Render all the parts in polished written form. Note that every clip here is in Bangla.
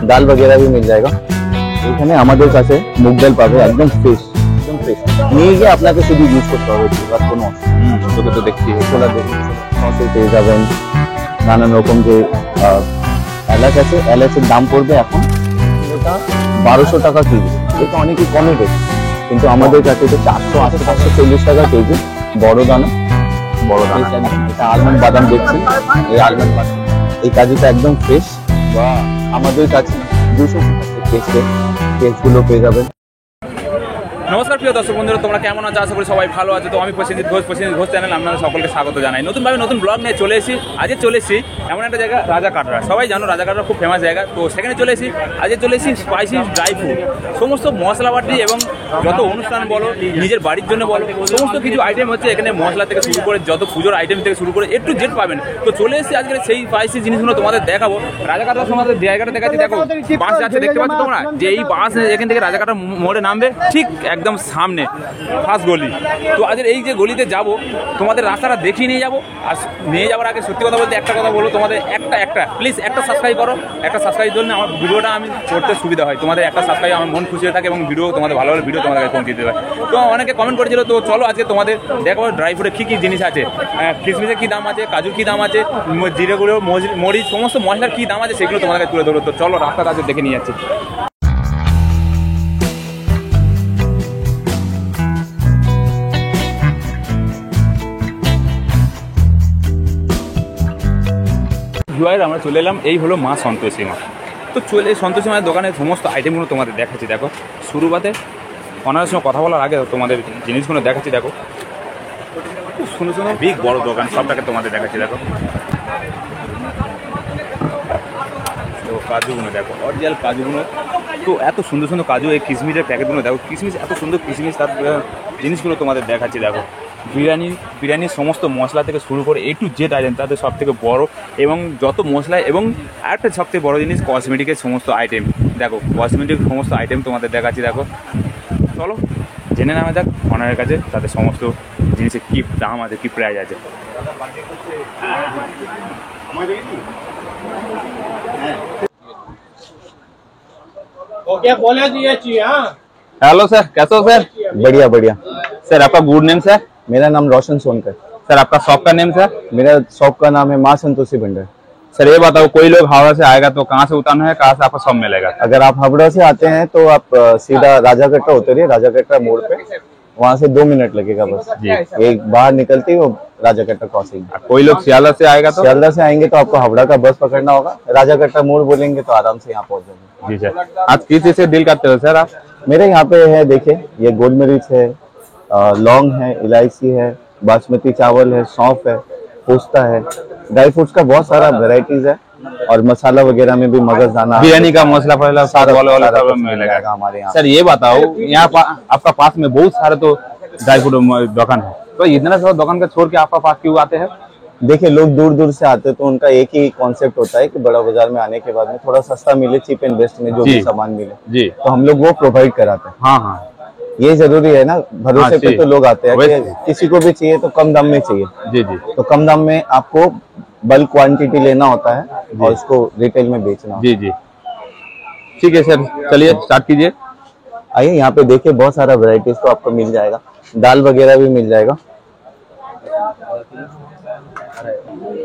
ডাল वगैरह भी मिल जाएगा। এখানে আমাদের কাছে মুগ ডাল পাবে একদম ফ্রেশ, নিয়ে গিয়ে আপনাকে শুধু ইউজ করতে হবে, আর কোনো তোকে তো দেখছি ছোলা দেখুন, সসে পেয়ে যাবেন নানান রকম যে এলাচ আছে। এলাচের দাম পড়বে এখন এটা 1200 টাকা কেজি, এটা অনেকই কমে গেছে, কিন্তু আমাদের কাছে তো 480 540 টাকা কেজি বড় দানা। এটা আলমন্ড বাদাম দেখছি, এই আলমন্ড বাদাম, এই কাজুটা একদম ফ্রেশ। বা আমাদের কাছে 200 কেসগুলো পেয়ে যাবেন। নমস্কার প্রিয় দর্শক বন্ধুরা, তোমরা কেমন আছো? আশা করি সবাই ভালো আছে। তো আমি প্রসেনজিৎ ঘোষ চ্যানেল আপনাদের সকলকে স্বাগত জানাই। নতুনভাবে নতুন ব্লগ নিয়ে চলে এসেছি। আজকে চলে এসেছি এমন একটা জায়গা, রাজা কাটরা। সবাই জানো রাজা কাটরা খুব ফেমাস জায়গা, তো সেখানে চলে এসেছি। আজকে চলে এসেছি স্পাইসি ড্রাই ফ্রুট, সমস্ত মশলাপাতি এবং যত অনুষ্ঠান বলো, নিজের বাড়ির জন্য বলো, সমস্ত কিছু আইটেম হচ্ছে এখানে। মশলা থেকে শুরু করে যত পুজোর আইটেম থেকে শুরু করে একটু জেড পাবেন। তো চলে এসেছি আজকে সেই স্পাইসি জিনিসগুলো তোমাদের দেখাবো। রাজা কাটরা তোমাদের জায়গাটা দেখাচ্ছি, দেখো বাস যাচ্ছে, দেখতে পাচ্ছ তোমরা যে এই বাস এখান থেকে রাজা কাটরা মোড়ে নামবে, ঠিক একদম সামনে ফার্স্ট গলি। তো আজকের এই যে গলিতে যাব, তোমাদের রাস্তাটা দেখিয়ে নিয়ে যাবো। আর নিয়ে যাওয়ার আগে সত্যি কথা বলতে একটা কথা বলো, তোমাদের একটা প্লিজ একটা সাবস্ক্রাইব করো। একটা সাবস্ক্রাইব করলে আমার ভিডিওটা আমি করতে সুবিধা হয়। তোমাদের একটা সাবস্ক্রাইব আমার মন খুশি হয়ে থাকে এবং ভিডিও তোমাদের ভালো ভালো ভিডিও তোমাদের পৌঁছে দিতে পারে। তো অনেকে কমেন্ট করেছিল, তো চলো আজকে তোমাদের দেখো ড্রাই ফ্রুটে কী কী জিনিস আছে, কিশমিশের কী দাম আছে, কাজুর কী দাম আছে, জিরে গুঁড়ো, মরিচ, সমস্ত মশলার কী দাম আছে সেগুলো তোমাদেরকে তুলে ধরো। তো চলো রাস্তাটা আজকে দেখে নিয়ে যাচ্ছি। আমরা চলে এলাম, এই হলো মা সন্তোষী মা। তো চলে সন্তোষী মায়ের দোকানের সমস্ত আইটেমগুলো তোমাদের দেখাচ্ছি। দেখো শুরুবাতে ওনার সঙ্গে কথা বলার আগে তোমাদের জিনিসগুলো দেখাচ্ছি। দেখো খুব সুন্দর সুন্দর বিগ বড় দোকান, সবটাকে তোমাদের দেখাচ্ছি। দেখো তো কাজুগুলো দেখো, অরিজিনাল কাজুগুলো, তো এত সুন্দর সুন্দর কাজু। এই কিশমিশের প্যাকেটগুলো দেখো, কিশমিশ এত সুন্দর কিশমিশ, তার জিনিসগুলো তোমাদের দেখাচ্ছি। দেখো বিরিয়ানির সমস্ত মশলা থেকে শুরু করে A to Z আইটেম, তাদের সব থেকে বড় এবং যত মশলা, এবং আরেকটা সবথেকে বড় জিনিস কসমেটিকের সমস্ত আইটেম। দেখো কসমেটিক সমস্ত আইটেম তোমাদের দেখাচ্ছি। দেখো চলো জেনে নেওয়া যাক ওনারের কাছে তাদের সমস্ত জিনিসের কী দাম আছে, কী প্রাইস আছে। हेलो सर, कैसे हो सर? बढ़िया बढ़िया सर। आपका गुड नेम सर? मेरा नाम रोशन सोनकर। सर आपका शॉप का नेम सर? मेरा शॉप का नाम है माँ संतोषी भंडार। सर ये बताओ, कोई लोग हावड़ा से आएगा तो कहाँ से उतरना है, कहाँ से आपका शॉप मिलेगा? अगर आप हावड़ा से आते हैं तो आप सीधा राजा कटरा उतरिए, राजा कटरा मोड़ पे, वहाँ से 2 मिनट लगेगा बस जी। एक बाहर निकलते ही वो राजा कटरा क्रॉसिंग। कोई लोग सियालदह से आएगा तो? सियालदह से आएंगे तो आपको हावड़ा का बस पकड़ना होगा, राजा कटरा मोड़ बोलेंगे तो आराम से यहाँ पहुँच जाएंगे। जी सर। आज किस चीज से डील करते हो सर आप? मेरे यहाँ पे है, देखिए ये गोल मिर्च है, लौंग है, इलायची है, बासमती चावल है, सौंफ है, पोस्ता है, ड्राई फ्रूट्स का बहुत सारा वेराइटीज है, और मसाला वगैरह में भी मगज दाना, बिरयानी का मसला पहला सारा मिलेगा हमारे यहाँ। सर ये बताओ, यहाँ आपका पास में बहुत सारे तो ड्राई फ्रूट दुकान है, तो इतना सारा दुकान का छोड़ के आपका पास क्यों आते हैं? देखिए लोग दूर दूर से आते हैं तो उनका एक ही कॉन्सेप्ट होता है कि बड़ा बाजार में आने के बाद में थोड़ा सस्ता मिले, चीप एंड बेस्ट में जो भी सामान मिले जी, तो हम लोग वो प्रोवाइड कराते हैं। हाँ हाँ, ये जरूरी है ना, भरोसे पे तो लोग आते हैं। किसी को भी चाहिए तो कम दाम में चाहिए जी जी, तो कम दाम में आपको बल्क क्वांटिटी लेना होता है और उसको रिटेल में बेचना जी जी। ठीक है सर, चलिए स्टार्ट कीजिए। आइए यहाँ पे देखिए, बहुत सारा वेराइटीज तो आपको मिल जाएगा, दाल वगैरह भी मिल जाएगा।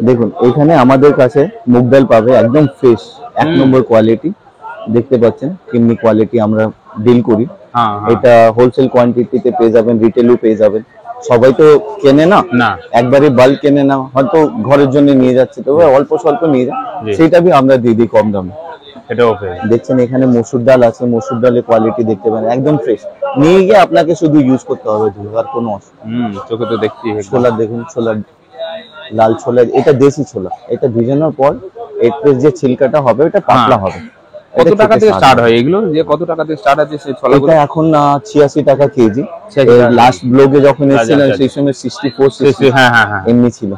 দেখুন এখানে আমাদের কাছে মুগ ডাল পাবে একদম ফ্রেশ, 1 নম্বর কোয়ালিটি। দেখতে পাচ্ছেন কেমনি কোয়ালিটি আমরা ডিল করি। এটা হোলসেল কোয়ান্টিটিতে পেয়ে যাবেন, রিটেলও পেয়ে যাবেন। সবাই তো কেনে না, একবারে বাল্ক কেনে না, হয়তো ঘরের জন্য নিয়ে যাচ্ছে, তো অল্প স্বল্প নিয়ে যায়, সেটা भी আমরা দিয়ে দিই কম দামে। এটাও দেখছেন এখানে মসুর ডাল আছে, মসুর ডালের কোয়ালিটি দেখতে পারেন একদম ফ্রেশ, নিয়ে গিয়ে আপনাকে শুধু ইউজ করতে হবে, আর কোনো চোখে তো দেখছি। ছোলা দেখুন, ছোলা লাল ছোলা, এটা দেশি ছোলা, এটা ভিজানোর পর এর যে ছিলকাটা হবে ওটা পাতলা হবে। কত টাকা থেকে স্টার্ট হয় এগুলো, যে কত টাকা থেকে স্টার্ট আছে সেই ছোলাগুলো? এটা এখন 86 টাকা কেজি, লাস্ট ব্লগে যখন এসেছিলেন সেই সময় 64 হ্যাঁ হ্যাঁ হ্যাঁ এমনি ছিল।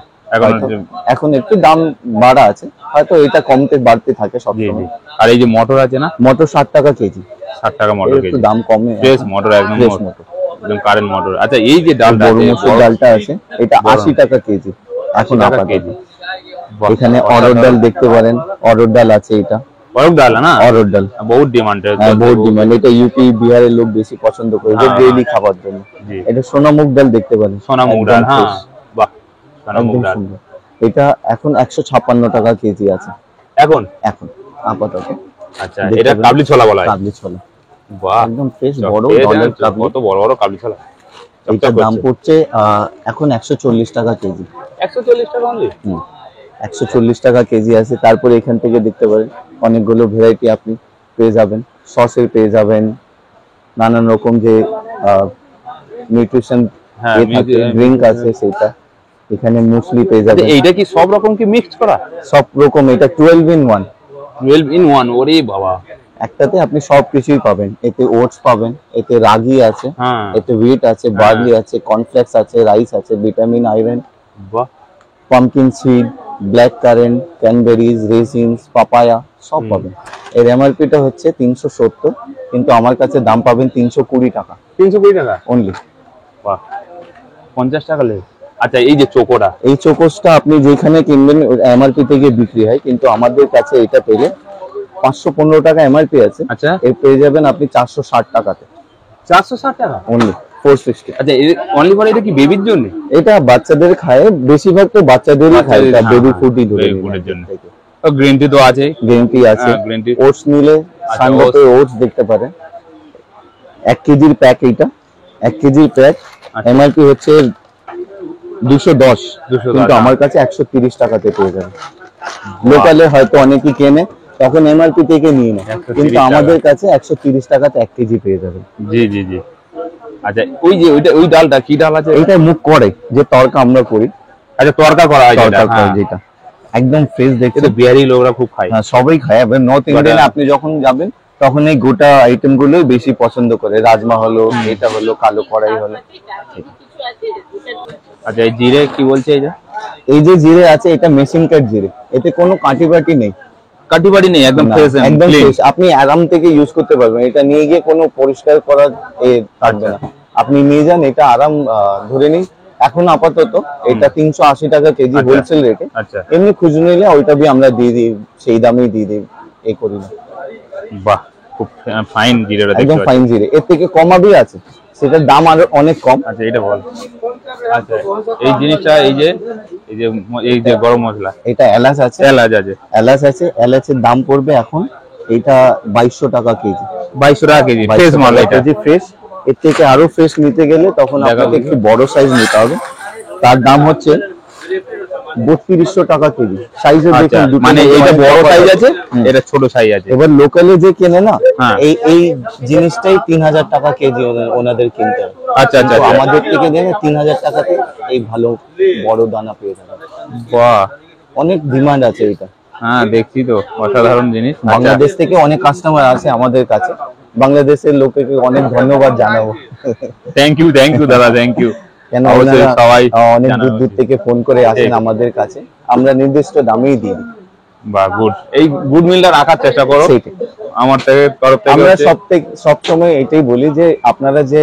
এখন একটু দাম বাড়া আছে, হয়তো এটা কমতে বাড়তে থাকে সব সময়। আর এই যে মটর আছে না, মটর 60 টাকা কেজি। 60 টাকা মটর কেজি, একটু দাম কমে, ফ্রেশ মটর, একদম ফ্রেশ মটর। একদম কারেন্ট মোটর। আচ্ছা এই যে ডালটা বড় মসুর ডালটা আছে, এটা 80 টাকা কেজি এখন 80 টাকা আপাতত। কেজি। এখানে অরহর ডাল দেখতে পারেন, অরহর ডাল আছে, এটা অরহর ডাল না? অরহর ডাল বহুত ডিমান্ডেড। বহুত ডিমান্ড। এটা ইউপি বিহারের লোক বেশি পছন্দ করে, যে হ্যাঁ, ডেইলি খাবার জন্য। জি। এটা সোনা মুগ ডাল দেখতে পারেন, সোনা মুগ ডাল, একদম হ্যাঁ fresh, বাহ, সোনা মুগ একদম ডাল সুন্দর। এটা এখন 156 টাকা কেজি আছে এখন। এখন আপাতত। আচ্ছা দেখতে এটা পারেন। কাবলি ছোলা বলা হয়। কাবলি ছোলা বাহ, একদম ফ্রেশ চপ বড় খেয়ে ডলের দেখেন, কাবলি। কত বড় বড় কাবলি ছোলা। এটার দাম পড়ছে এখন 140 টাকা কেজি। 140 টাকা অনলি? 140 টাকা কেজি আছে। তারপরে এখান থেকে দেখতে পারেন অনেকগুলো ভ্যারাইটি আপনি পেয়ে যাবেন, সসের পেয়ে যাবেন, নানান রকম যে নিউট্রিশন হ্যাঁ, ড্রিঙ্ক আছে সেটা। এখানে মুসলি পেয়ে যাবেন। এইটা কি সব রকম কি মিক্স করা? সব রকম, এটা 12 in 1। 12 in 1, ওরে বাবা। একটাতে আপনি সব কিছুই পাবেন। এতে ওটস পাবেন, এতে রাগি আছে, হ্যাঁ এতে হুইট আছে, বার্লি আছে, কর্নফ্লেক্স আছে, রাইস আছে, ভিটামিন, আয়রন, বাহ, pumpkin seed, black currant, cranberries, raisins, papaya সব পাবেন। এর এমআরপিটা হচ্ছে 370, কিন্তু আমার কাছে দাম পাবেন 320 টাকা 320 টাকা অনলি। বাহ, 50 টাকা লেস। আচ্ছা এই যে চোকোটা, এই চোকোসটা আপনি যেখানে কিনবেন এমআরপি থেকে বিক্রি হয়, কিন্তু আমাদের কাছে এটা পেলে 515 টাকা এমআরপি আছে, আচ্ছা এর পেয়ে যাবেন আপনি 460 টাকাতে 460 টাকা অনলি, 460। আচ্ছা অনলি ফর, এটা কি বেবির জন্য? এটা বাচ্চাদের খায়, বেশিরভাগ তো বাচ্চাদেরই খায়, এটা হ্যাঁ, বেবি হ্যাঁ, ফুডই ধরে baby নিন food এর এর জন্য। থেকে। গ্রিন টি তো আছে, গ্রিন টি আছে, হ্যাঁ, green tea। ওটস নিলে সানডাতে ওটস দেখতে পারেন। 1 কেজির প্যাক, এইটা 1 কেজির প্যাক, আচ্ছা। এমআরপি হচ্ছে 210, 210, কিন্তু আমার কাছে 130 টাকাতে পেয়ে যাবেন। লোকালে হয়তো অনেকেই কেনে, তখন এমআরপি থেকে নিয়ে নেয়, 130 কিন্তু টাকা। আমাদের কাছে 130 টাকাতে 1 কেজি পেয়ে যাবেন। জি জি জি। আচ্ছা ওই যে ওই ডালটা কি ডাল আছে? এইটা মুখ করে যে তরকা আমরা করি, আচ্ছা তরকা করা হয় যেটা, তরকা করে হ্যাঁ। যেটা একদম ফ্রেশ দেখতে। এটা বিহারি লোকরা খুব খায়। হ্যাঁ, সবাই খায়। এবার নর্থ ইন্ডিয়ানে আপনি যখন যাবেন তখন এই গোটা আইটেম গুলোই বেশি পছন্দ করে। রাজমা হলো, এটা হলো, কালো কড়াই হলো। আচ্ছা এই জিরে কি বলছে এটা? এই যে জিরে আছে, এটা মেশিন কাট জিরে, এতে কোনো কাটি বাটি নেই, কাটিবাড়ি নেই, একদম না, ফ্রেশ, একদম ক্লিন। ফ্রেশ। আপনি আরাম থেকে ইউজ করতে পারবেন। এটা নিয়ে গিয়ে কোনো পরিষ্কার করার থাকবে না, আপনি নিয়ে যান, এটা আরাম। ধরে নিন এখন আপাতত এটা 380 টাকা কেজি আচ্ছা। হোলসেল রেটে। আচ্ছা এমনি খুচরো নিলে ওইটা বি আমরা দিয়ে দিই, সেই দামেই দিয়ে দিই, এই করি না। বাহ, খুব ফাইন জিরেটা দেখতে একদম পাচ্ছি। ফাইন জিরে, এর থেকে কমাবি আছে, সেটার দাম আরো অনেক কম। আচ্ছা এটা বল। আচ্ছা এই জিনিসটা, এই যে গরম মশলা, এটা এলাচ আছে, এলাচ আছে, এলাচ আছে, এলাচের দাম পড়বে এখন এটা 2200 টাকা কেজি। 2200 টাকা কেজি, ফ্রেশ মাল এটা। KG fresh. এর থেকে আরো ফ্রেশ নিতে গেলে তখন দেখা আপনাকে যাবে। একটু বড় সাইজ নিতে হবে, তার দাম হচ্ছে 3200 টাকা কেজি। সাইজের আচ্ছা দেখুন দুটো মানে মধ্যে এটা অনেক বড় তফাৎ সাইজ আছে, হুম। এটা ছোট সাইজ আছে। এবার লোকালে যে কেনে না, হ্যাঁ। এই জিনিসটাই 3000 টাকা কেজি ওনাদের কিনতে হবে। আচ্ছা আচ্ছা কিন্তু আচ্ছা। আমাদের থেকে নেবে 3000 টাকাতে এই ভালো বড় দানা পেয়ে যাবেন। বাহ, অনেক ডিমান্ড আছে এটা। হ্যাঁ দেখছি তো, অসাধারণ জিনিস। বাংলাদেশ থেকে অনেক কাস্টমার আছে আমাদের কাছে, বাংলাদেশের লোককে অনেক ধন্যবাদ জানাবো। থ্যাংক ইউ দাদা, থ্যাংক ইউ। কেন অবশ্যই ওনারা সবাই অনেক জানাবে। দূর দূর থেকে ফোন করে আসেন ঠিক। আমাদের কাছে, আমরা নির্দিষ্ট দামেই দিই। বাহ গুড, এই গুড মিলটা রাখার চেষ্টা করো সেইটাই। আমার তরফ থেকে। আমরা হচ্ছে- সব সময় এটাই বলি যে আপনারা যে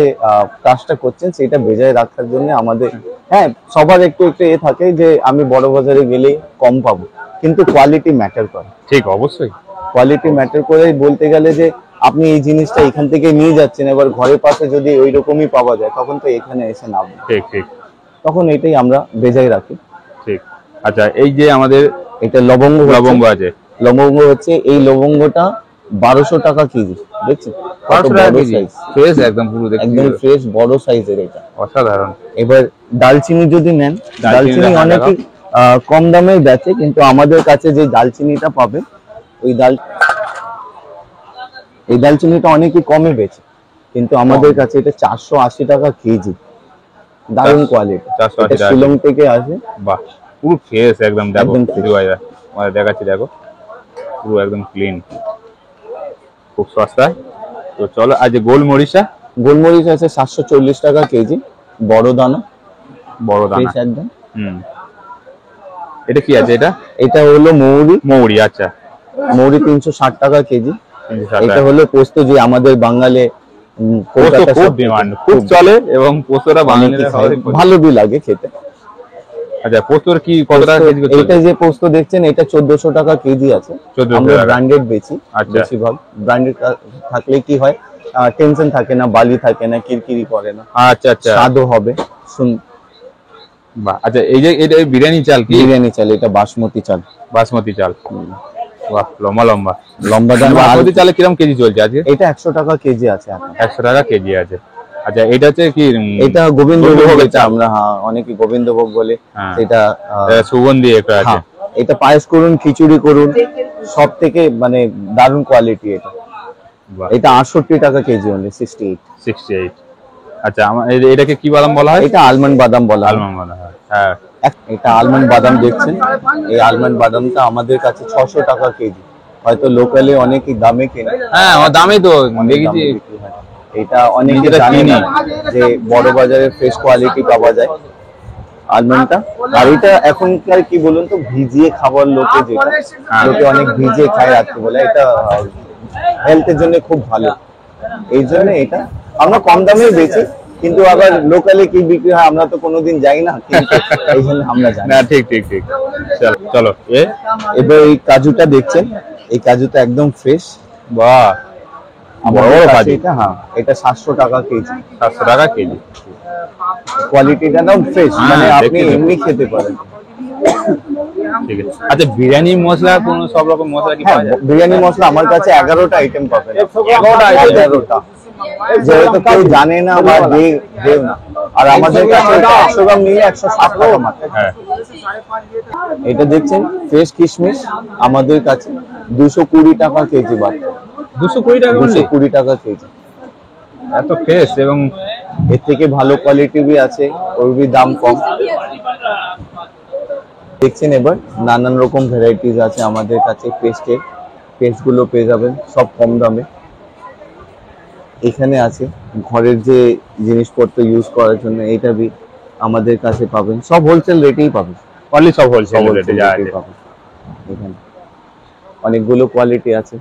কাজটা করছেন সেটা বজায় রাখার জন্য আমাদের, হ্যাঁ সবার একটু একটু থাকে যে আমি বড় বাজারে গেলে কম পাবো, কিন্তু কোয়ালিটি ম্যাটার করে। ঠিক, অবশ্যই। কোয়ালিটি ম্যাটার করে বলতে গেলে যে আপনি এই জিনিসটা এখান থেকে নিয়ে যাচ্ছেন, এবার ঘরের পাশে যদি ওই রকমই পাওয়া যায় তখন তো এখানে এসে নামবে, ঠিক ঠিক তখন এটাই আমরা বেজায় রাখি। ঠিক। আচ্ছা এই যে আমাদের এটা লবঙ্গ লবঙ্গ আছে, লবঙ্গ হচ্ছে, এই লবঙ্গটা 1200 টাকা কেজি, দেখছেন কত 500 টাকা বড় কেজি, সাইজ, ফ্রেশ একদম পুরো দেখতে একদম ফ্রেশ বড় সাইজের এটা। অসাধারণ। এবার দালচিনি যদি নেন, দালচিনি দালচিনিটা অনেকে কম দামে বেচে, কিন্তু আমাদের কাছে যে দালচিনিটা পাবে এই দালচিনিটা অনেকে কমে বেচে, কিন্তু আমাদের কাছে এটা 480 টাকা কেজি, দারুণ কোয়ালিটি। 480 এটা টাকা শিলং থেকে আসে। বাহ, পুরো ফ্রেশ একদম। দেখো একদম fresh। ভাইরা আমাদের দেখাচ্ছি, দেখো পুরো একদম ক্লিন, খুব সস্তা। তো চলো, আজ গোলমরিচা, গোলমরিচ আছে 740 টাকা কেজি, বড় দানা, বড় দানা। ফ্রেশ একদম। এটা কি আছে? এটা হলো মৌরি, মৌরি। আচ্ছা মৌরি 360 টাকা কেজি। 360 এটা টাকা। হলো পোস্ত, যে আমাদের বাঙালি পোস্ত কলকাতা খুব সব ডিমান্ড, থেকে খুব চলে এবং পোস্তটা অনেকেই বাঙালিরা খায়, সবাই পছন্দ। ভালো বি লাগে খেতে। আচ্ছা পোস্তর কি কত টাকা কেজি করছে? এটা যে পোস্ত দেখছেন এটা 1400 টাকা কেজি আছে। 1400 আমরা টাকা। ব্র্যান্ডেড বেচি, আচ্ছা। বেশিরভাগ ব্র্যান্ডেড থাকলে কি হয়, টেনশন থাকে না, বালি থাকে না, কিরকিরি করে না, আচ্ছা আচ্ছা স্বাদও হবে। বাহ। আচ্ছা এই যে এটা বিরিয়ানি চাল কি? বিরিয়ানি চাল, এটা বাসমতি চাল। বাসমতি চাল, বাহ লম্বা লম্বা লম্বা দানা। বাসমতি চালে কিরকম কেজি চলছে আজকে? এটা 100 টাকা কেজি আছে এখন। 100 টাকা কেজি আছে। আচ্ছা এটা হচ্ছে কি এটা গোবিন্দভোগ গোবিন্দভোগের যেটা আমরা, হ্যাঁ অনেকে গোবিন্দভোগ বলে। হ্যাঁ। সেটা সুগন্ধি একটা আছে। হ্যাঁ, এটা পায়েস করুন, খিচুড়ি করুন, সব থেকে মানে দারুণ কোয়ালিটি এটা। বাহ এটা 68 টাকা কেজি অনলি, 68। 68। আচ্ছা এটাকে কি বাদাম বলা হয়? এটা আলমন্ড বাদাম বলা হয়। আলমন্ড বাদাম, হ্যাঁ। এটা আলমন্ড বাদাম দেখছেন, এই আলমন্ড বাদামটা আমাদের কাছে 600 টাকা কেজি। হয়তো লোকালে অনেক দামে কেনে। হ্যাঁ আমার দামই তো অনেক দেখেছি। দামে বিক্রি হয়। এটা অনেকে নিজেরা জানে কিনি। না যে বড় বাজারে ফ্রেশ কোয়ালিটি পাওয়া যায় আলমন্ডটা। আর এটা এখনকার কি বলুন তো, ভিজিয়ে খাবার লোকে, যেটা লোকে অনেক ভিজিয়ে খায় রাত্রিবেলা, এটা হেলথের জন্য খুব ভালো। এই জন্য এটা আমরা কম দামে বেচি, কিন্তু আবার লোকালে কি বিক্রি হয় আমরা তো কোনোদিন যাই না, কিন্তু এই জন্য আমরা জানি না না। ঠিক ঠিক ঠিক। চলো চলো এবার এই কাজুটা দেখছেন, এই কাজুটা একদম ফ্রেশ। বাহ বড় বড় কাজু। এটা হ্যাঁ, এটা 700 টাকা কেজি। 700 টাকা কেজি। কোয়ালিটিটা একদম ফ্রেশ, হ্যাঁ, মানে আপনি দেখতে তো। এমনি খেতে পারেন। ঠিক আছে। আচ্ছা বিরিয়ানি মশলা কোন সব রকম মশলা কি হ্যাঁ, পাওয়া যায়? বিরিয়ানি মশলা আমার কাছে 11টা আইটেম পাবেন। 11টা item? 11টা, যেহেতু কেউ জানে না বা দেও না। আর আমাদের কাছে 100 গ্রাম নিলে 160 টাকা মাত্র। হ্যাঁ এটা দেখছেন ফ্রেশ কিশমিশ, আমাদের কাছে 220 টাকা কেজি বাদ। 220 টাকা only? 220 টাকা কেজি। এত ফ্রেশ এবং এর থেকে ভালো কোয়ালিটি বি আছে, ওর বি দাম কম। দেখছেন এবার নানান রকম ভ্যারাইটিস আছে আমাদের কাছে পেস্টের। পেস্টগুলো পেয়ে যাবেন সব কম দামে। এখানে আছে ঘরের যে জিনিসপত্র ইউজ করার জন্য, এটা বি আমাদের কাছে পাবেন, সব হোলসেল রেটেই পাবেন। অনলি সব হোলসেল সব রেটে wholesale যা rate আছে। এ পাবেন। এখানে অনেকগুলো কোয়ালিটি আছে।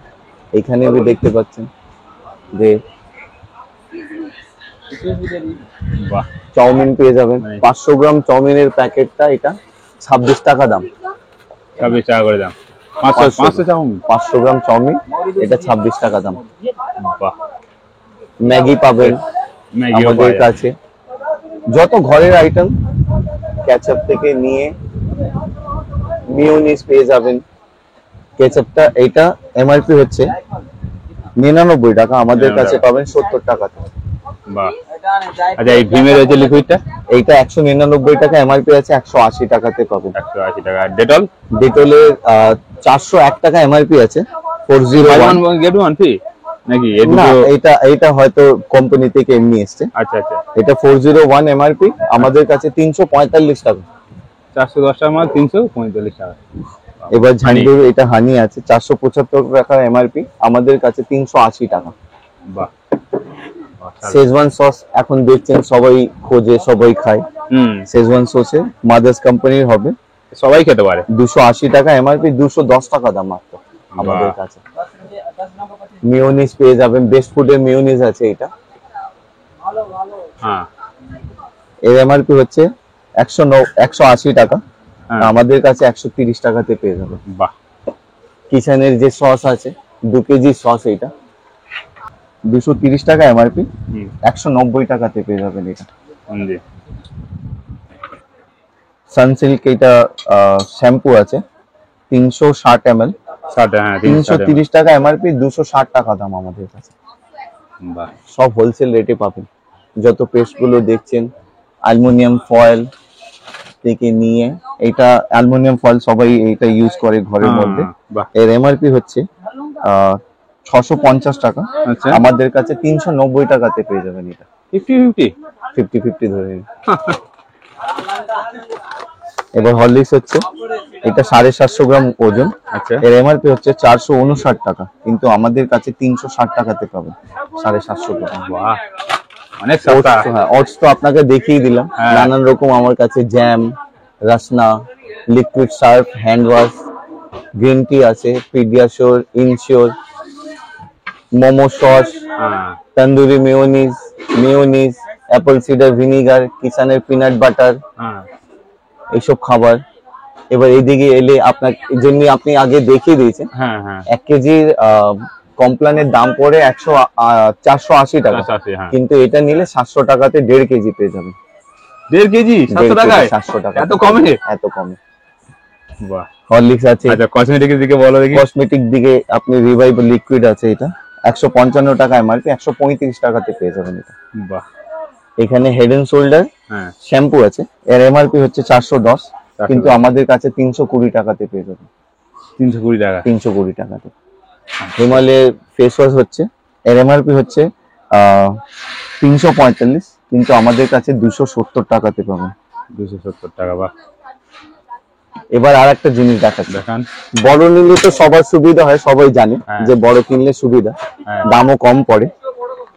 এখানে বি দেখতে পাচ্ছেন যে বাহ চাউমিন পেয়ে যাবেন। 500 গ্রাম চাউমিনের প্যাকেটটা এটা 26 টাকা দাম। 26 টাকা করে দাম। 500 চাউমিন। 500 গ্রাম চাউমিন, এটা 26 টাকা দাম। বাহ ম্যাগি পাবেন ম্যাগিও আমাদের পাওয়া যায়। কাছে, যত ঘরের আইটেম, কেচাপ থেকে নিয়ে মিয়োনিজ পেয়ে যাবেন। কেচাপটা এটা এমআরপি হচ্ছে 99 টাকা, আমাদের 99 কাছে টাকা। পাবেন 70 টাকাতে। বাহ। আচ্ছা এই ভীমের রয়েছে লিকুইডটা এইটা 199 টাকা এমআরপি আছে, 180 টাকাতে পাবেন। 180 টাকা। ডেটল ডেটলের 401 টাকা এমআরপি আছে, 401। 1 গেট 1 ফ্রি নাকি? এই না, দুটো এটা হয়তো কোম্পানি থেকে এমনি এসছে। আচ্ছা আচ্ছা। এটা 401 এমআরপি, আমাদের কাছে 345 টাকা। 410 টাকা মাল 345 টাকা। এবার ঝান্ডুর এটা হানি আছে 475 টাকা এমআরপি, আমাদের কাছে 380 টাকা। বাহ। শেজওয়ান সস এখন দেখছেন সবাই খোঁজে, সবাই খায়। শেজওয়ান সসে মাদার্স কোম্পানির হবে, সবাই খেতে পারে। 280 টাকা এমআরপি, 210 টাকা দাম মাত্র আমাদের বাহ। কাছে। মিয়োনিজ পেয়ে যাবেন, বেস্ট ফুডের মিয়োনিজ আছে এটা। হ্যাঁ এর এমআরপি হচ্ছে 180 টাকা, হ্যাঁ। আমাদের কাছে 130 টাকাতে পেয়ে যাবেন। বাহ। কিচেনের যে সস আছে 2 কেজি সস, এটা 230 টাকা এমআরপি, 190 টাকাতে পেয়ে যাবেন এটা। জি। সানসিল্ক এটা শ্যাম্পু আছে 360 ml, 60 হ্যাঁ 330 টাকা এমআরপি, 260 টাকা দাম আমাদের কাছে। বাহ। সব হোলসেল রেটে পাবেন। যত পেস্ট গুলো দেখছেন, অ্যালুমিনিয়াম ফয়েল থেকে নিয়ে, এটা অ্যালুমিনিয়াম ফয়েল সবাই এটা ইউজ করে ঘরের মধ্যে। বাহ। এর এমআরপি হচ্ছে 650 টাকা, আচ্ছা। আমাদের কাছে 390 টাকাতে পেয়ে যাবেন এটা। 50 50 ধরে নিন। এবার হরলিক্স হচ্ছে এটা 750 গ্রাম ওজন, আচ্ছা। এর এমআরপি হচ্ছে 459 টাকা, কিন্তু আমাদের কাছে 360 টাকাতে পাবেন 750 গ্রাম। বাহ অনেক সস্তা। হ্যাঁ, ওটস তো আপনাকে দেখিয়ে দিলাম। হ্যাঁ। নানান রকম আমার কাছে jam, Rasna, liquid Surf, hand wash, green tea আছে, পিডিয়াশোর, ইনশিওর, মোমো সস, হ্যাঁ tandoori mayonnaise, apple cider vinegar, কিষানের পিনাট বাটার, হ্যাঁ এইসব খাবার। এবার এইদিকে এলে আপনার জন্য আপনি আগে দেখিয়ে দিয়েছেন, হ্যাঁ হ্যাঁ 1 কেজির কমপ্লানের দাম পড়ে 480 টাকা, 480, হ্যাঁ। কিন্তু এটা নিলে 700 টাকাতে 1.5 কেজি পেয়ে যাবেন। 1.5 কেজি 700 টাকায়? 700 টাকা, এত কমে? এত কমে। বাহ। হরলিক্স আছে। আচ্ছা কসমেটিকের দিকে বলো দেখি। কসমেটিক দিকে আপনি রিভাইভ লিকুইড আছে, এটা 155 টাকা এমআরপি, 135 টাকাতে পেয়ে যাবেন এটা। বাহ। এখানে হেড এন্ড শোল্ডার হ্যাঁ শ্যাম্পু আছে, এর এমআরপি হচ্ছে 410, কিন্তু আমাদের কাছে 320 টাকাতে পেয়ে যাবেন। 320 টাকা? 320 টাকাতে। হিমালয়ের ফেস ওয়াশ হচ্ছে, এর এমআরপি হচ্ছে 345, কিন্তু আমাদের কাছে 270 টাকাতে পাবেন। 270 টাকা, বাহ। এবার আর একটা জিনিস দেখাচ্ছি, দেখান। বড় নিলে তো সবার সুবিধা হয়, সবাই জানে হ্যাঁ। যে বড় কিনলে সুবিধা, হ্যাঁ। দামও কম পড়ে।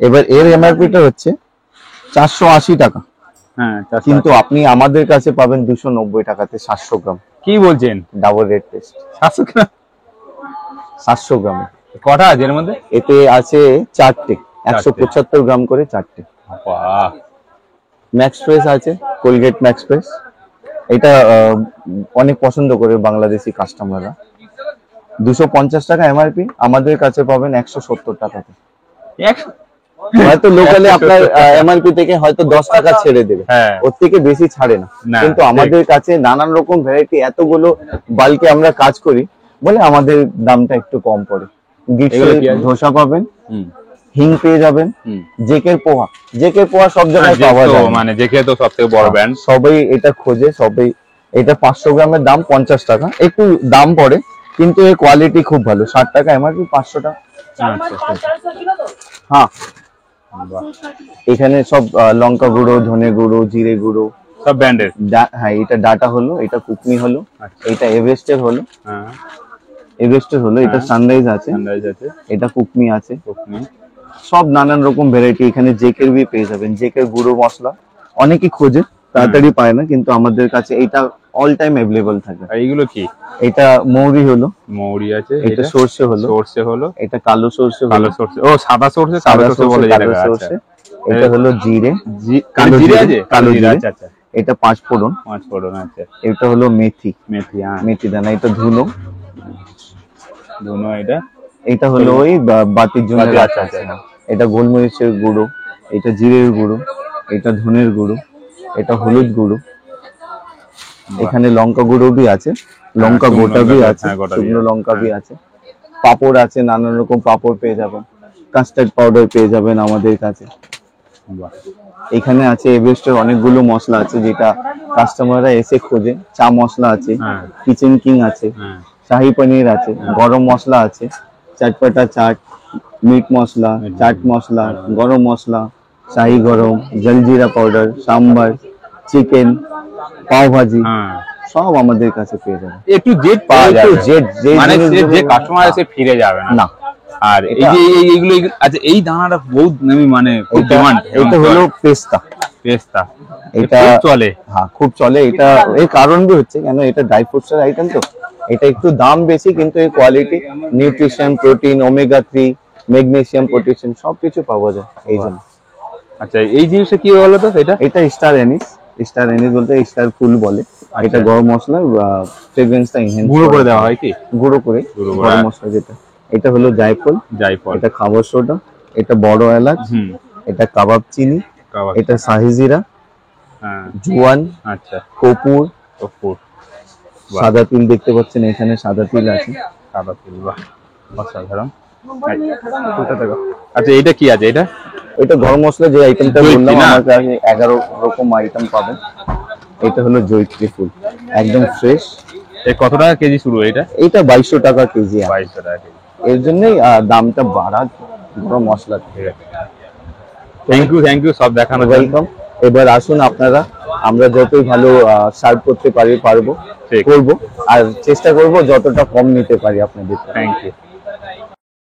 এবার এর এমআরপিটা হচ্ছে 480 টাকা, হ্যাঁ কিন্তু আপনি আমাদের কাছে পাবেন 290 টাকাতে 700 গ্রাম। কি বলছেন? ডাবল রেড টেস্ট 700 গ্রাম? 700 গ্রামে কটা আছে এর মধ্যে? এতে আছে 4টে, 175 গ্রাম করে 4টে। বাহ। ম্যাক্স ফ্রেশ আছে, কোলগেট ম্যাক্স ফ্রেশ, এটা অনেক পছন্দ করে বাংলাদেশি কাস্টমাররা। 250 টাকা এমআরপি, আমাদের কাছে পাবেন 170 টাকাতে। হয়তো লোকালে আপনার এমআরপি থেকে হয়তো 10 টাকা ছেড়ে দেবে, হ্যাঁ। ওর থেকে বেশি ছাড়ে না, না, কিন্তু ঠিক। আমাদের কাছে নানান রকম ভ্যারাইটি, এতগুলো বাল্কে আমরা কাজ করি বলে আমাদের দামটা একটু কম পড়ে। এগুলো কি আছে? ধোসা পাবেন, হুম হিং পেয়ে যাবেন, হুম। জেকের পোহা সব জায়গায় পাওয়া তো যায় না। মানে জেকে তো সবথেকে বড় ব্র্যান্ড। সবাই এটা খোঁজে, সবাই। এটা 500 গ্রামের দাম 50 টাকা, একটু দাম পড়ে, কিন্তু এর কোয়ালিটি খুব ভালো। 60 টাকা এমআরপি, 500 টাকা। হ্যাঁ, এখানে সব লঙ্কা গুঁড়ো, ধনে গুঁড়ো, জিরে গুঁড়ো, সব ব্র্যান্ডের। হ্যাঁ, এটা ডাটা হলো, এটা কুকমি হলো, এটা এভারেস্টের হলো, হ্যাঁ এটা সানরাইজ আছে, সানরাইজ আছে, এটা কুকমি আছে, কোকনি। সব নানান রকম ভ্যারাইটি। এখানে জেকের বি পেয়ে যাবেন, জেকের গুঁড়ো মশলা অনেকেই খোঁজে, তাড়াতাড়ি পায় না, কিন্তু আমাদের কাছে এটা অল টাইম অ্যাভেলেবল থাকে। আর এইগুলো কি? এটা মৌরি হলো, মৌরি আছে, এটা সরষে হলো, সরষে হলো, এটা কালো সরষে হলো, কালো সরষে, ও সাদা সরষে, কালো সরষে বলে কালো যেটা। সরষে, এটা হলো জিরে, কালো জিরে আছে, কালো জিরে, আচ্ছা আচ্ছা। এটা 5 ফোড়ন, 5 ফোড়ন আছে, এটা হলো মেথি, মেথি, হ্যাঁ মেথি দানা, এটা ধুনো, ধুনো, এটা হলো ওই বাতির জন্য বাতি, রাখা আচ্ছা, আছে। এটা গোলমরিচের গুঁড়ো, এটা জিরের গুঁড়ো, এটা ধনের গুঁড়ো, এটা হলুদ গুঁড়ো, এখানে লঙ্কা গুঁড়ো বি আছে, লঙ্কা শুকনো গোটা বি লঙ্কা, আছে, হ্যাঁ, গোটা বি শুকনো আছে, লঙ্কা বি হ্যাঁ। আছে, পাপড় আছে, নানান রকম পাপড় পেয়ে যাবেন, কাস্টার্ড পাউডার পেয়ে যাবেন আমাদের কাছে। বাহ। এখানে আছে এভারেস্টের অনেকগুলো মশলা আছে, যেটা কাস্টমাররা এসে খোঁজে। চা মশলা আছে, হ্যাঁ। কিচেন কিং আছে, হ্যাঁ শাহি পনির আছে, গরম মশলা আছে, চটপটা চাট, মিট মশলা, চাট মশলা, গরম মশলা, শাহি গরম, জলজিরা পাউডার, সাম্বার, চিকেন, পাও ভাজি, হ্যাঁ। সব আমাদের কাছে পেয়ে যাবেন। একটু জেড পাওয়া A to যাবে, Z, যে মানে জিনিসগুলো- যে কাস্টমার এসে ফিরে যাবে না। না, আর এই এটা- যে এইগুলো আচ্ছা, এই দানাটা বহুত আমি মানে খুব এটা ডিমান্ড। এটা হলো পেস্তা, পেস্তা, এটা খুব চলে। হ্যাঁ, খুব চলে। এটা এই কারণ বি হচ্ছে কেন, এটা ড্রাই ফ্রুটস এর আইটেম, তো এটা একটু দাম বেশি, কিন্তু এই quality, nutrition, protein, omega 3, magnesium, potassium সবকিছু পাওয়া যায় এই জন্য। আচ্ছা, এই জিনিসটা কি বলো তো? এটা স্টার এনিস বলতে স্টার ফুল বলে। এটা গরম মশলা, ফ্রেগ্রেন্সটা এনহ্যান্স গুঁড়ো করে দেওয়া হয় কি? গুঁড়ো করে গুঁড়ো করে। গরম মশলা যেটা। এটা হলো জায়ফল, জায়ফল, এটা খাবার সোডা, এটা বড় এলাচ, হুম, এটা কাবাব চিনি, কাবাব, এটা শাহি জিরা, হ্যাঁ, জোয়ান, আচ্ছা, কপুর, কপুর, বাহ। সাদা তিল দেখতে পাচ্ছেন, এখানে সাদা তিল আছে। সাদা তিল, বাহ, অসাধারণ। আচ্ছা, এটা কি আছে? এটা এটা গরম মশলা যে আইটেমটা জয়িত্রী বললাম, না? আমার কাছে 11 রকম আইটেম পাবেন। এটা হলো জয়িত্রী ফুল, একদম ফ্রেশ। এই কত টাকা কেজি শুরু এটা? এটা 2200 টাকা কেজি আছে। 2200 টাকা কেজি। এর জন্যই দামটা বাড়া গরম মশলা। ঠিক আছে, থ্যাংক ইউ সব দেখানোর জন্য। ওয়েলকাম। এবার আসুন আপনারা, আমরা যতই ভালো সার্ভ করতে পারবো ঠিক। করব, আর চেষ্টা করব যতটা কম নিতে পারি আপনাদের। Thank you.